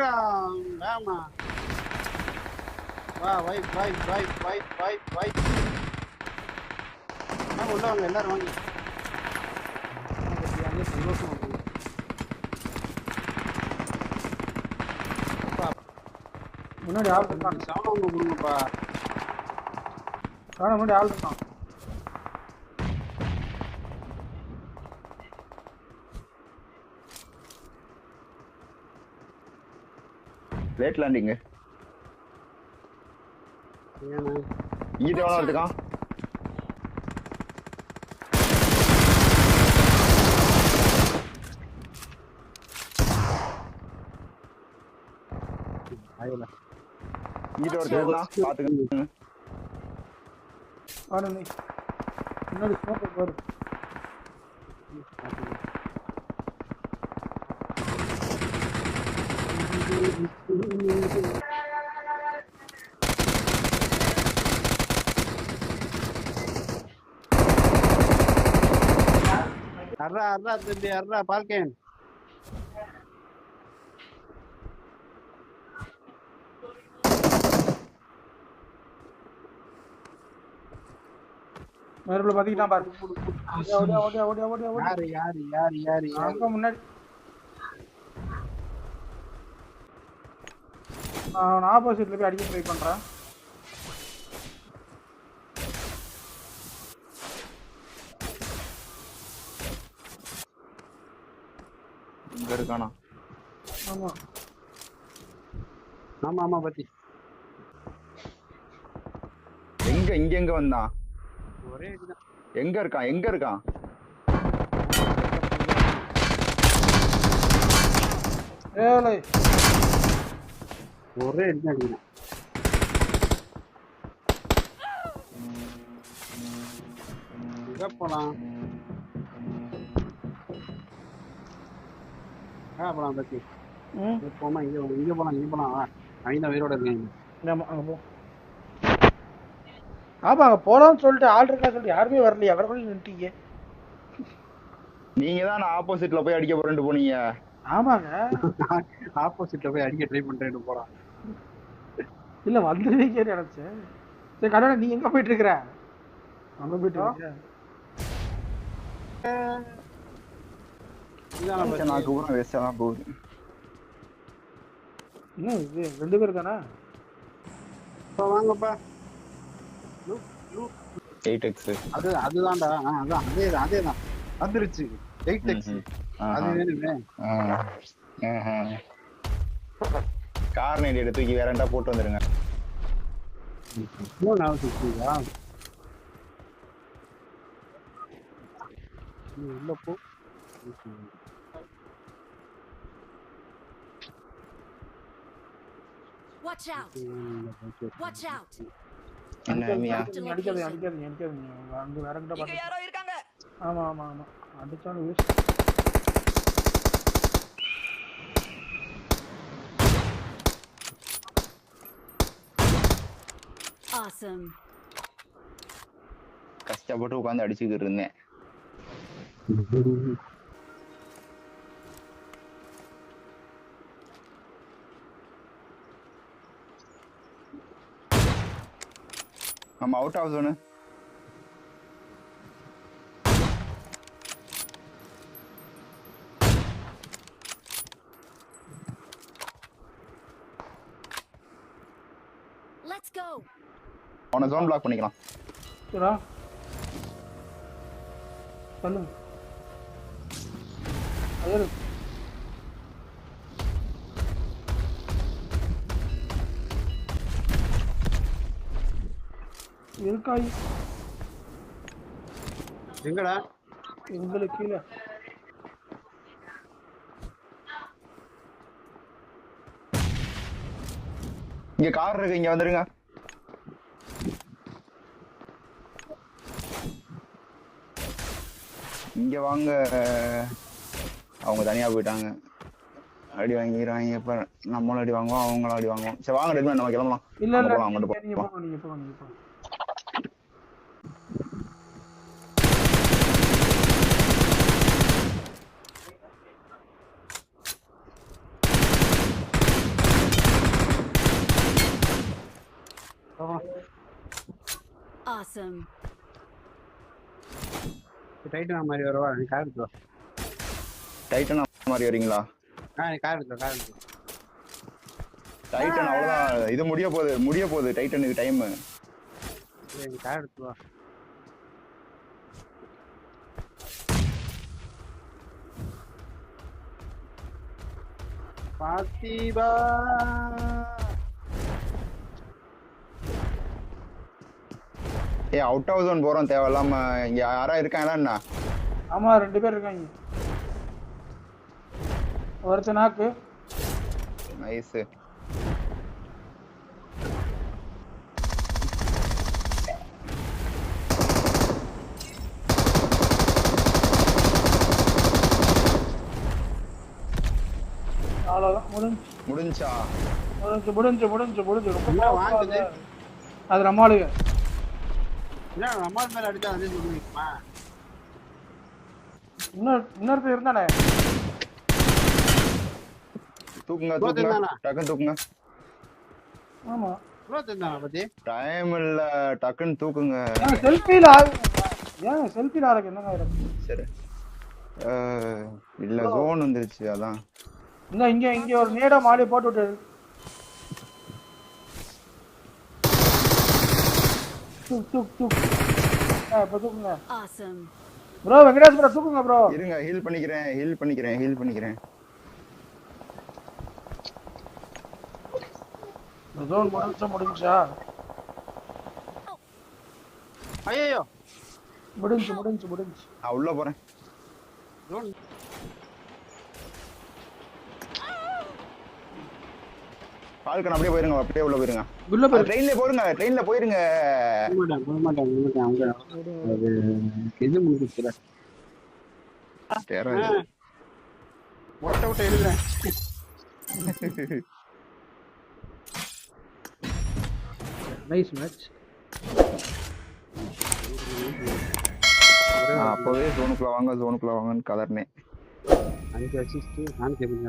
வாங்கடா வேமா வா vibe vibe vibe vibe vibe vibe வாங்க உள்ள வாங்க எல்லாரும் வாங்க அங்கே சந்தோஷமா போகுது முன்னாடி ஆள் இருக்கான் சாமான் கொடுங்கப்பா காண முன்னாடி ஆள் இருக்கான் லேட் லேண்டிங் ஏன்னா இங்கிட்ட எவனோ இருக்கான் ஆயில இங்கிட்ட ஒருத்தர் இருந்தான் பாத்துக்க பாரு நீ முன்னாடி ஸ்மோக் பாரு அர்ரா அர்ரா தம்பி அர்ரா பால்கேன் மேல பாத்தீங்கன்னா பாரு ஓடியா ஓடியா ஓடியா ஓடியா ஓடியா யாரு யாரு யாரு யாரு அங்க முன்னாடி நான் ஆப்போசிட்ல போய் அடிக்க ட்ரை பண்றேன் இங்க இருக்கானா ஆமா ஆமா ஆமா பத்தி எங்க இங்க எங்க வந்தான் ஒரே இதுதான் எங்க இருக்கான் எங்க இருக்கான் ஏலே ஒரே இதுதான் அடிக்கிறான் எங்க போலாம் போலாம் பத்தி போமா இங்க போலாம் இங்க போலாம் அவங்க உயிரோட இருக்காங்க ஆமா அங்க போ ஆமா அங்க போலாம்னு சொல்லிட்டு ஆள் இருக்கா சொல்லிட்டு யாருமே வரலையா அவரை கூட நின்ட்டீங்க நீங்க தான் ஆப்போசிட்ல போய் அடிக்க போறேன்னு போனீங்க ஆமாங்க ஆப்போசிட்ல போய் அடிக்க ட்ரை பண்றேன்னு போலாம் இல்ல வந்துருவீங்க நினைச்சேன் சரி கண்ணா நீ எங்க போயிட்டு இருக்கிற அங்க போயிட்டு இருக்க நாக்கு பூரா வேஸ்டா தான் போகுது இன்னும் இது 2 பேர் தானே வாங்கப்பா 8x அதுதான்டா அதான் அதேதான் வந்துருச்சு 8x அது வேணுமே கார்னேட் எடுத்து தூக்கி வேறண்டா போட்டு வந்துருங்க உள்ள போ Watch out! Watch out! அடிக்காதீங்க அங்க வேற கிட்ட பாத்து யாரோ இருக்காங்க ஆமா ஆமா ஆமா அடிச்சாலும் வேஸ்ட் Awesome. கஷ்டப்பட்டு உட்கார்ந்து அடிச்சுக்கிட்டு இருந்தேன் I'm out of zone. Let's go. On a zone block பண்ணிக்கலாம். சரா. சொல்லு. ஐயோ. இருக்காய் எங்கடா உங்களுக்கு கீழ இங்க கார் இருக்கு இங்க வந்துருங்க இங்க வாங்க அவங்க தனியா போயிட்டாங்க அடி வாங்கிடுவாங்க இப்ப நம்மளும் அடி வாங்குவோம் அவங்களும் அடி வாங்குவோம் சரி வாங்க ரெடி நம்ம கிளம்பலாம் இல்ல இல்ல அங்கிட்டு நீங்க போங்க நீங்க போங்க Awesome. டைட்டன் மாதிரி வரவா நீ கார் எடுத்து வா. டைட்டன் மாதிரி வரீங்களா? நீ கார் எடுத்து வா, கார் எடுத்து வா. டைட்டன் அவ்வளவுதான், இது முடிய போகுது டைட்டனுக்கு டைம். நீ கார் எடுத்து வா. பாத்திபா அவுட் ஆஃப் ஜோன் போறோம் தேவையில்லாம. இங்க யாரா இருக்காங்களா என்ன? ஆமா 2 பேர் இருக்காங்க. ஒருத்த நாக்கு. நைஸ். அவ்வளவுதான் முடிஞ்சா? முடிஞ்சு. என்ன வாங்குது? அது நம்ம ஆளுங்க. என்ன நம்ம மேல அடிச்சா அதே சொல்லுவீங்கம்மா? இன்னொருத்தர் இருந்தானே. தூக்குங்க இருந்தானா? டக்குன்னு தூக்குங்க. ஆமா இருந்தானா பத்தி டைம் இல்ல, டக்குன்னு தூக்குங்க. செல்ஃபில ஆளுக்கு என்னங்க இருக்கு? சரி. இல்ல ஜோன் வந்துருச்சு அதான். இங்க ஒரு நேடா மாலி போட்டு விட்டு. தூக்கு. இப்ப தூக்குங்க. Awesome. ப்ரோ வெங்கடேஷ் ப்ரோ தூக்குங்க ப்ரோ. இருங்க, ஹீல் பண்ணிக்கிறேன். ஜோன் முடிஞ்சா? ஐயோ முடிஞ்சு. நான் உள்ள போறேன். பால்கன் அப்படியே போயிருங்க, அப்படியே உள்ள போயிருங்க. ட்ரெயின்ல போயிருங்க. மாட்டேன் அவங்க அது இது முடிச்சுல விட்டு எழுதுறேன். Nice match. அப்பவே ஜோனுக்குள்ள வாங்கன்னு கதர்னேன். 5 அசிஸ்ட் 4 கேபிள்